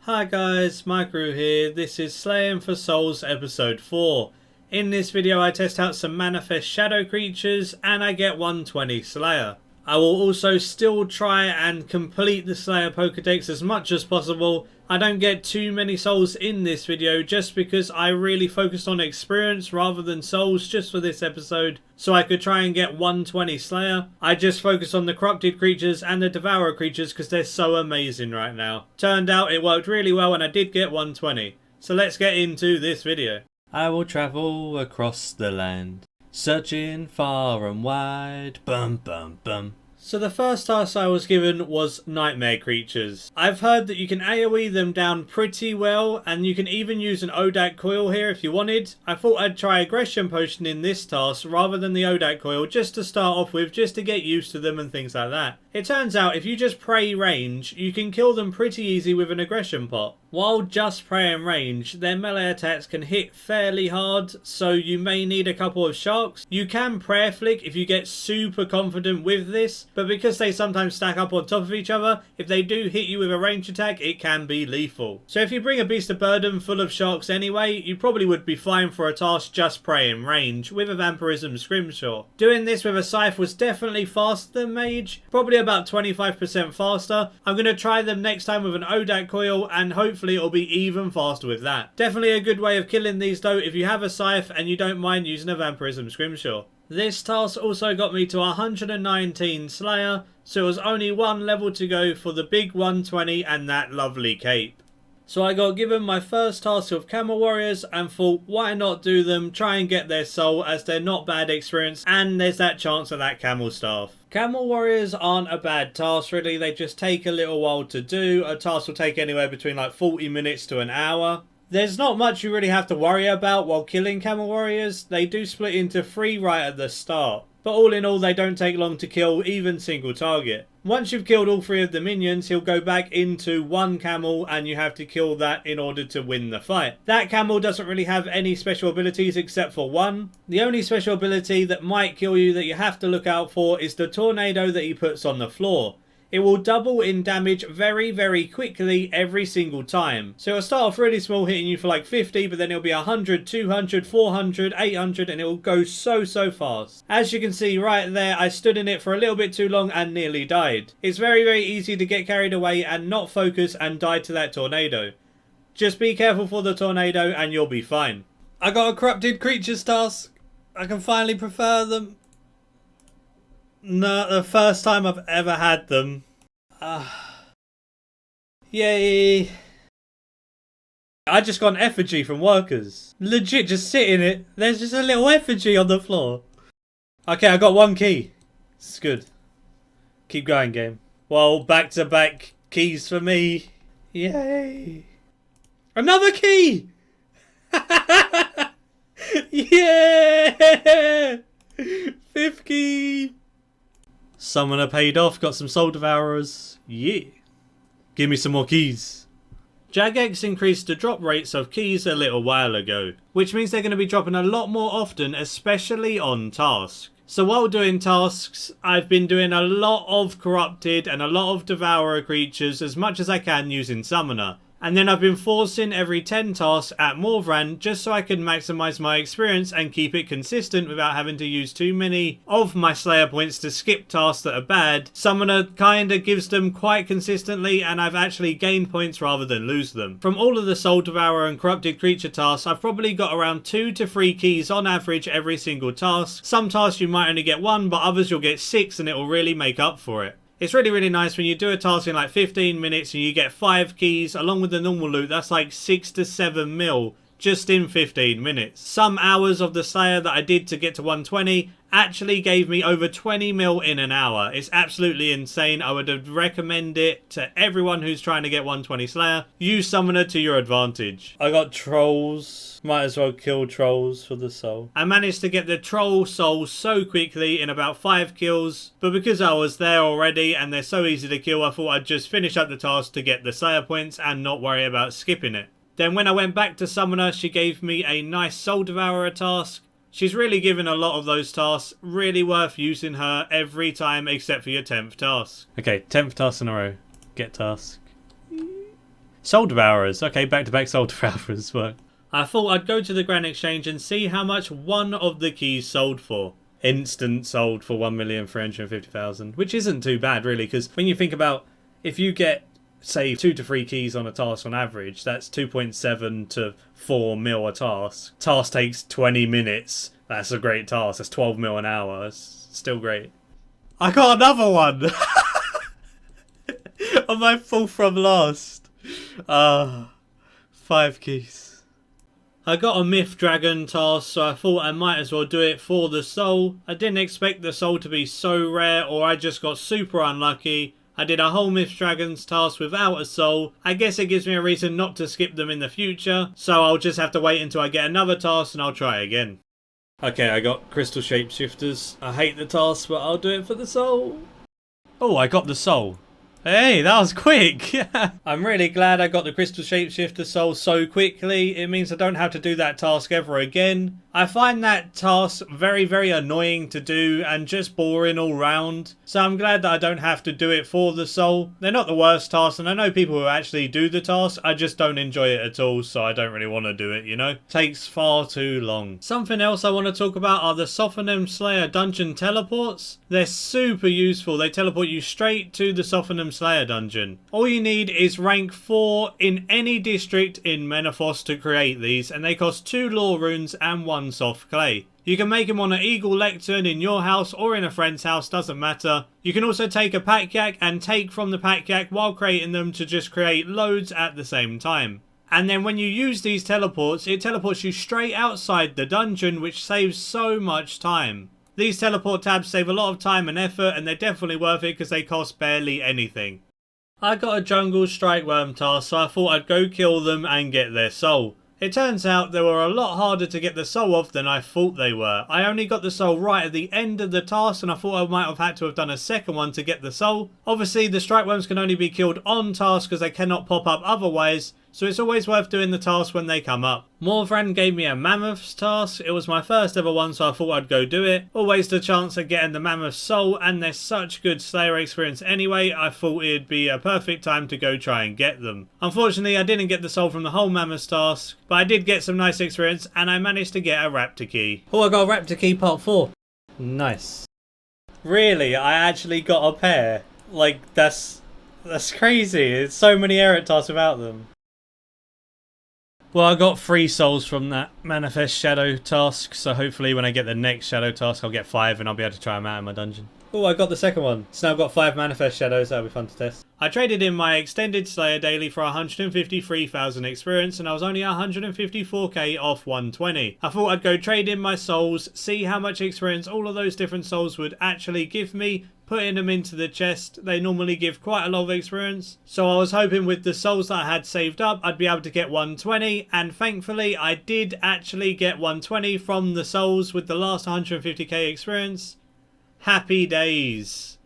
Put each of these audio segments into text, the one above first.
Hi guys, Maikeru here. This is Slaying for Souls episode 4. In this video I test out some Menaphos shadow creatures and I get 120 Slayer. I will also still try and complete the Slayer Pokedex as much as possible. I don't get too many souls in this video just because I really focused on experience rather than souls just for this episode, so I could try and get 120 Slayer. I just focused on the corrupted creatures and the devourer creatures because they're so amazing right now. Turned out it worked really well and I did get 120. So let's get into this video. I will travel across the land, searching far and wide, bum bum bum. So the first task I was given was nightmare creatures. I've heard that you can AoE them down pretty well and you can even use an ODAC coil here if you wanted. I thought I'd try aggression potion in this task rather than the ODAC coil just to start off with, just to get used to them and things like that. It turns out if you just pray range, you can kill them pretty easy with an aggression pot. While just praying range, their melee attacks can hit fairly hard, so you may need a couple of sharks. You can prayer flick if you get super confident with this, but because they sometimes stack up on top of each other, if they do hit you with a range attack, it can be lethal. So if you bring a beast of burden full of sharks anyway, you probably would be fine for a task just praying range with a vampirism scrimshaw. Doing this with a scythe was definitely faster than mage, probably about 25% faster. I'm going to try them next time with an ODAC coil and hopefully it'll be even faster with that. Definitely a good way of killing these though if you have a scythe and you don't mind using a vampirism scrimshaw. This task also got me to 119 Slayer, so it was only one level to go for the big 120 and that lovely cape. So I got given my first task of Camel Warriors and thought, why not do them, try and get their soul as they're not bad experience and there's that chance of that Camel Staff. Camel Warriors aren't a bad task really, they just take a little while to do. A task will take anywhere between like 40 minutes to an hour. There's not much you really have to worry about while killing Camel Warriors. They do split into 3 right at the start. But all in all, they don't take long to kill, even single target. Once you've killed all 3 of the minions, he'll go back into 1 camel and you have to kill that in order to win the fight. That camel doesn't really have any special abilities except for one. The only special ability that might kill you that you have to look out for is the tornado that he puts on the floor. It will double in damage very quickly every single time. So it'll start off really small, hitting you for like 50, but then it'll be 100, 200, 400, 800, and it will go so fast. As you can see right there, I stood in it for a little bit too long and nearly died. It's very easy to get carried away and not focus and die to that tornado. Just be careful for the tornado and you'll be fine. I got a corrupted creatures task. I can finally prefer them. No, the first time I've ever had them. Yay. I just got an effigy from workers. Legit, just sit in it. There's just a little effigy on the floor. Okay, I got 1 key. It's good. Keep going, game. Well, back-to-back keys for me. Yay. Another key! Yeah! 5th key! Summoner paid off, got some soul devourers. Yeah. Give me some more keys. Jagex increased the drop rates of keys a little while ago, which means they're going to be dropping a lot more often, especially on tasks. So while doing tasks, I've been doing a lot of corrupted and a lot of devourer creatures as much as I can using summoner. And then I've been forcing every 10 tasks at Morvran just so I can maximise my experience and keep it consistent without having to use too many of my Slayer points to skip tasks that are bad. Summoner kinda gives them quite consistently and I've actually gained points rather than lose them. From all of the Soul Devourer and Corrupted Creature tasks, I've probably got around 2 to 3 keys on average every single task. Some tasks you might only get 1, but others you'll get 6 and it will really make up for it. It's really nice when you do a task in like 15 minutes and you get 5 keys along with the normal loot. That's like 6 to 7 mil just in 15 minutes. Some hours of the Slayer that I did to get to 120 actually gave me over 20 mil in an hour. It's absolutely insane. I would recommend it to everyone who's trying to get 120 Slayer. Use Summoner to your advantage. I got trolls. Might as well kill trolls for the soul. I managed to get the troll soul so quickly in about 5 kills, but because I was there already and they're so easy to kill, I thought I'd just finish up the task to get the Slayer points and not worry about skipping it. Then when I went back to Summoner, she gave me a nice Soul Devourer task. She's really given a lot of those tasks. Really worth using her every time except for your 10th task. Okay, 10th task in a row. Get task. Soul Devourers. Okay, back-to-back Soul Devourers work. I thought I'd go to the Grand Exchange and see how much one of the keys sold for. Instant sold for 1,350,000, which isn't too bad really, because when you think about if you get, say, 2 to 3 keys on a task on average, that's 2.7 to 4 mil a task. Task takes 20 minutes. That's a great task. That's 12 mil an hour. That's still great. I got another one! On my full from last. 5 keys. I got a Myth Dragon task, so I thought I might as well do it for the soul. I didn't expect the soul to be so rare, or I just got super unlucky. I did a whole Myth Dragons task without a soul. I guess it gives me a reason not to skip them in the future, so I'll just have to wait until I get another task and I'll try again. Okay, I got Crystal Shapeshifters. I hate the task, but I'll do it for the soul. Oh, I got the soul. Hey, that was quick! I'm really glad I got the Crystal Shapeshifter soul so quickly. It means I don't have to do that task ever again. I find that task very, very annoying to do and just boring all round. So I'm glad that I don't have to do it for the soul. They're not the worst tasks, and I know people who actually do the task. I just don't enjoy it at all, so I don't really want to do it, you know? Takes far too long. Something else I want to talk about are the Sophonem Slayer dungeon teleports. They're super useful. They teleport you straight to the Sophonem Slayer dungeon. All you need is rank 4 in any district in Menaphos to create these, and they cost 2 lore runes and 1 soft clay. You can make them on an eagle lectern in your house or in a friend's house, doesn't matter. You can also take a pack yak and take from the pack yak while creating them to just create loads at the same time. And then when you use these teleports, it teleports you straight outside the dungeon, which saves so much time. These teleport tabs save a lot of time and effort, and they're definitely worth it because they cost barely anything. I got a jungle strike worm task, so I thought I'd go kill them and get their soul. It turns out they were a lot harder to get the soul of than I thought they were. I only got the soul right at the end of the task, and I thought I might have had to have done a second one to get the soul. Obviously the strike worms can only be killed on task because they cannot pop up otherwise, so it's always worth doing the task when they come up. Morvran gave me a Mammoths task. It was my first ever one, so I thought I'd go do it. Always the chance of getting the Mammoth soul, and they're such good Slayer experience anyway, I thought it'd be a perfect time to go try and get them. Unfortunately, I didn't get the soul from the whole Mammoth task, but I did get some nice experience, and I managed to get a Raptor key. Oh, I got a Raptor key part 4. Nice. Really, I actually got a pair. Like, that's crazy. There's so many error tasks without them. Well, I got 3 souls from that Manifest Shadow task, so hopefully when I get the next Shadow task I'll get 5 and I'll be able to try them out in my dungeon. Oh, I got the second one. It's now got 5 Manifest Shadows, that'll be fun to test. I traded in my Extended Slayer daily for 153,000 experience, and I was only 154k off 120. I thought I'd go trade in my souls, see how much experience all of those different souls would actually give me, putting them into the chest. They normally give quite a lot of experience, so I was hoping with the souls that I had saved up I'd be able to get 120, and thankfully I did actually get 120 from the souls with the last 150k experience. Happy days.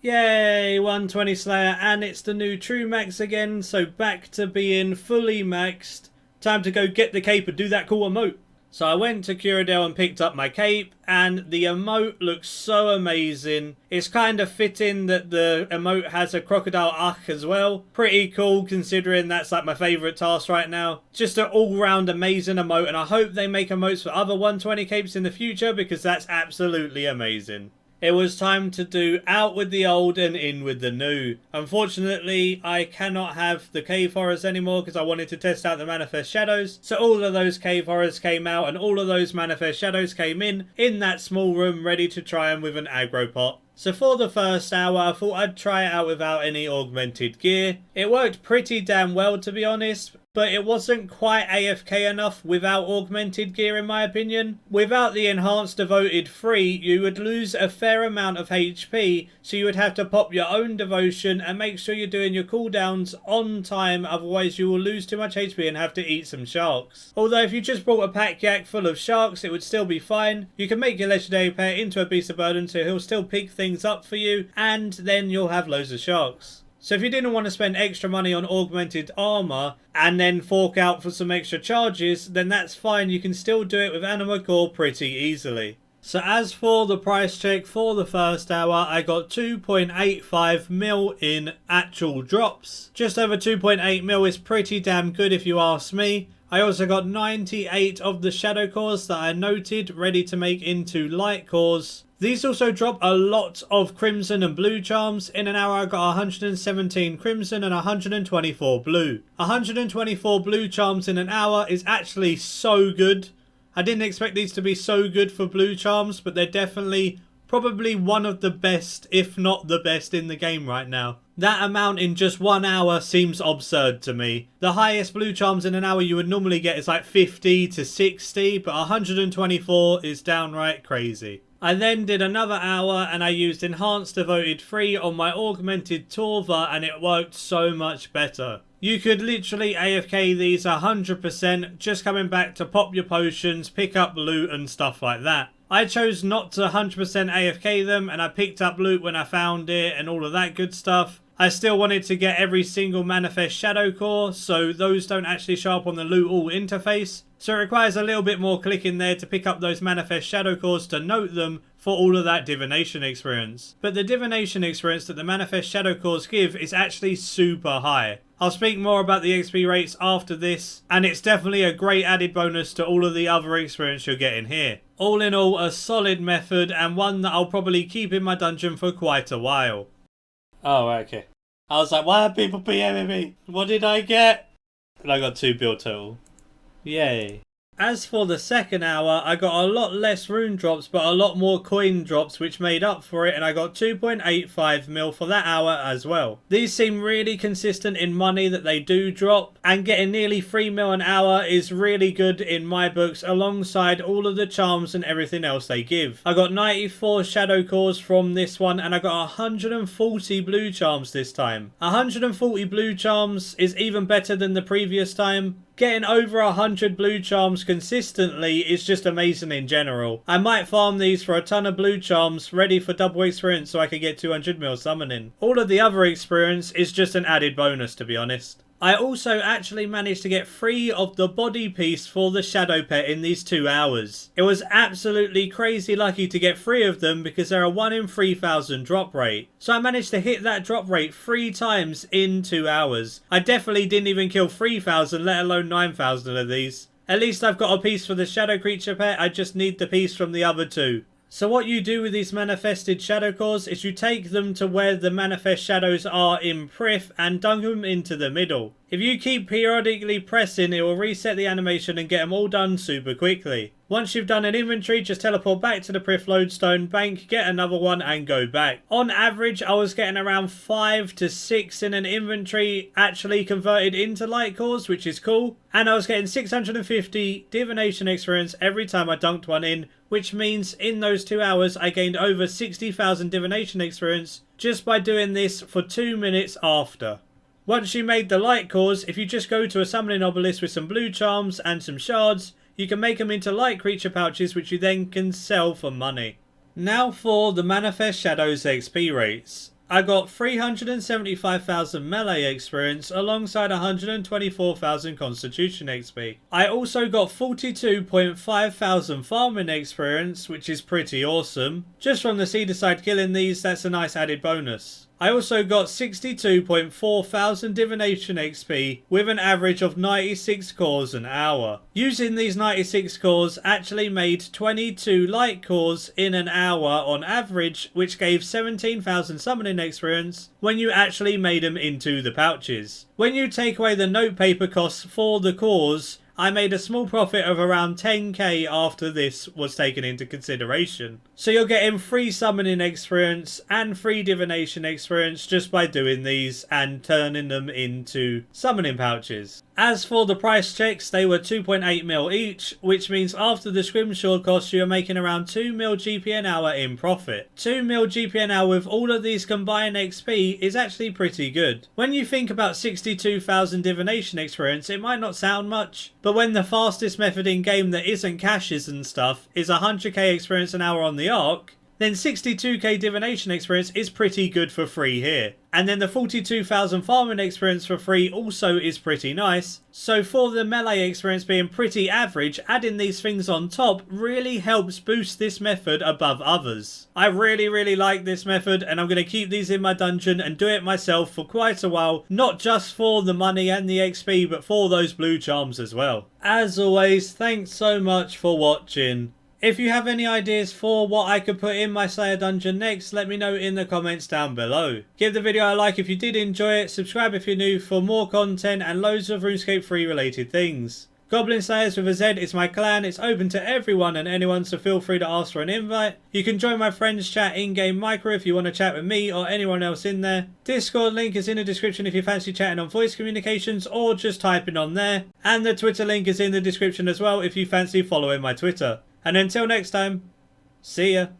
Yay, 120 Slayer, and it's the new True Max again, so back to being fully maxed. Time to go get the cape and do that cool emote. So I went to Curadel and picked up my cape, and the emote looks so amazing. It's kind of fitting that the emote has a crocodile ach as well. Pretty cool considering that's like my favourite task right now. Just an all-round amazing emote, and I hope they make emotes for other 120 capes in the future because that's absolutely amazing. It was time to do out with the old and in with the new. Unfortunately, I cannot have the cave horrors anymore because I wanted to test out the Manifest Shadows. So all of those cave horrors came out and all of those Manifest Shadows came in that small room ready to try them with an aggro pot. So for the first hour, I thought I'd try it out without any augmented gear. It worked pretty damn well to be honest, but it wasn't quite AFK enough without augmented gear in my opinion. Without the enhanced devoted free, you would lose a fair amount of HP, so you would have to pop your own devotion and make sure you're doing your cooldowns on time, otherwise you will lose too much HP and have to eat some sharks. Although if you just brought a pack yak full of sharks, it would still be fine. You can make your legendary pair into a beast of burden, so he'll still pick things up for you, and then you'll have loads of sharks. So if you didn't want to spend extra money on augmented armor and then fork out for some extra charges, then that's fine. You can still do it with Anima Core pretty easily. So as for the price check for the first hour, I got 2.85 mil in actual drops. Just over 2.8 mil is pretty damn good if you ask me. I also got 98 of the shadow cores that I noted ready to make into light cores. These also drop a lot of crimson and blue charms. In an hour I got 117 crimson and 124 blue. 124 blue charms in an hour is actually so good. I didn't expect these to be so good for blue charms, but they're definitely probably one of the best, if not the best in the game right now. That amount in just 1 hour seems absurd to me. The highest blue charms in an hour you would normally get is like 50 to 60, but 124 is downright crazy. I then did another hour and I used Enhanced Devoted 3 on my Augmented Torva and it worked so much better. You could literally AFK these 100%, just coming back to pop your potions, pick up loot and stuff like that. I chose not to 100% AFK them and I picked up loot when I found it and all of that good stuff. I still wanted to get every single Manifest Shadow Core, so those don't actually show up on the Loot All interface. So it requires a little bit more clicking there to pick up those Manifest Shadow Cores to note them for all of that divination experience. But the divination experience that the Manifest Shadow Cores give is actually super high. I'll speak more about the XP rates after this, and it's definitely a great added bonus to all of the other experience you're getting here. All in all, a solid method and one that I'll probably keep in my dungeon for quite a while. Oh, okay. I was like, why are people PMing me? What did I get? And I got 2 build total. Yay. As for the second hour, I got a lot less rune drops, but a lot more coin drops, which made up for it, and I got 2.85 mil for that hour as well. These seem really consistent in money that they do drop, and getting nearly 3 mil an hour is really good in my books, alongside all of the charms and everything else they give. I got 94 shadow cores from this one, and I got 140 blue charms this time. 140 blue charms is even better than the previous time. Getting over 100 blue charms consistently is just amazing in general. I might farm these for a ton of blue charms ready for double experience so I can get 200 mil summoning. All of the other experience is just an added bonus, to be honest. I also actually managed to get 3 of the body piece for the shadow pet in these 2 hours. It was absolutely crazy lucky to get 3 of them because they're a 1 in 3,000 drop rate. So I managed to hit that drop rate 3 times in 2 hours. I definitely didn't even kill 3,000, let alone 9,000 of these. At least I've got a piece for the shadow creature pet, I just need the piece from the other 2. So what you do with these manifested shadow cores is you take them to where the manifest shadows are in Prif and dunk them into the middle. If you keep periodically pressing, it will reset the animation and get them all done super quickly. Once you've done an inventory, just teleport back to the Prif lodestone bank, get another one and go back. On average, I was getting around 5 to 6 in an inventory actually converted into light cores, which is cool. And I was getting 650 divination experience every time I dunked one in, which means in those 2 hours I gained over 60,000 divination experience just by doing this for 2 minutes after. Once you made the light cores, if you just go to a summoning obelisk with some blue charms and some shards, you can make them into light creature pouches which you then can sell for money. Now for the Manifest Shadows XP rates. I got 375,000 melee experience alongside 124,000 constitution XP. I also got 42.5 thousand farming experience, which is pretty awesome. Just from the Cedar side killing these, that's a nice added bonus. I also got 62.4 thousand divination XP with an average of 96 cores an hour. Using these 96 cores actually made 22 light cores in an hour on average, which gave 17,000 summoning experience when you actually made them into the pouches. When you take away the note paper costs for the cores, I made a small profit of around 10k after this was taken into consideration. So you're getting free summoning experience and free divination experience just by doing these and turning them into summoning pouches. As for the price checks, they were 2.8 mil each, which means after the scrimshaw costs you are making around 2 mil GP an hour in profit. 2 mil GP an hour with all of these combined XP is actually pretty good. When you think about 62,000 divination experience, it might not sound much, but when the fastest method in game that isn't caches and stuff is 100k experience an hour on the Ark, then 62k divination experience is pretty good for free here. And then the 42,000 farming experience for free also is pretty nice. So for the melee experience being pretty average, adding these things on top really helps boost this method above others. I really like this method, and I'm going to keep these in my dungeon and do it myself for quite a while, not just for the money and the XP, but for those blue charms as well. As always, thanks so much for watching. If you have any ideas for what I could put in my Slayer dungeon next, let me know in the comments down below. Give the video a like if you did enjoy it, subscribe if you're new for more content and loads of RuneScape 3 related things. Goblin Slayers with a Z is my clan. It's open to everyone and anyone, so feel free to ask for an invite. You can join my friends chat in-game Maikeru if you want to chat with me or anyone else in there. Discord link is in the description if you fancy chatting on voice communications or just typing on there. And the Twitter link is in the description as well if you fancy following my Twitter. And until next time, see ya.